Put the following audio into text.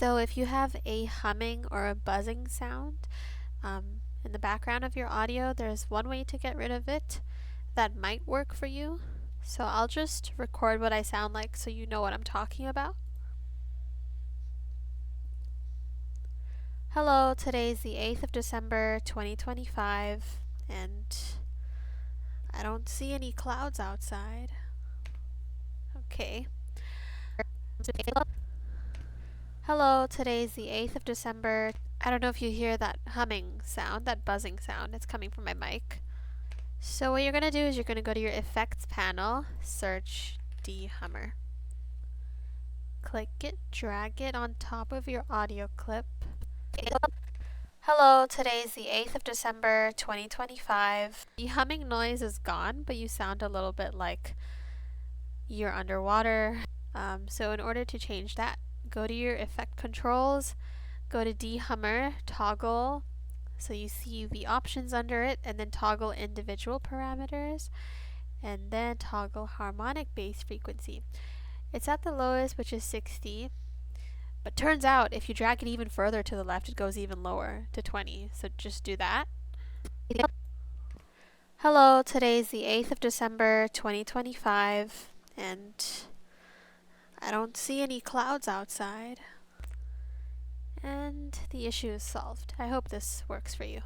So if you have a humming or a buzzing sound in the background of your audio, there's one way to get rid of it that might work for you. So I'll just record what I sound like so you know what I'm talking about. Hello, today's the 8th of December 2025 and I don't see any clouds outside. Okay. Hello, today's the 8th of December. I don't know if you hear that humming sound, that buzzing sound. It's coming from my mic. So what you're going to do is you're going to go to your effects panel, search dehummer. Click it, drag it on top of your audio clip. Hello, today's the 8th of December 2025. The humming noise is gone, but you sound a little bit like you're underwater. So in order to change that, go to your effect controls, go to dehummer, toggle, so you see the options under it, and then toggle individual parameters, and then toggle harmonic bass frequency. It's at the lowest, which is 60, but turns out if you drag it even further to the left, it goes even lower to 20, so just do that. Hello, today's the 8th of December 2025, and I don't see any clouds outside. And the issue is solved. I hope this works for you.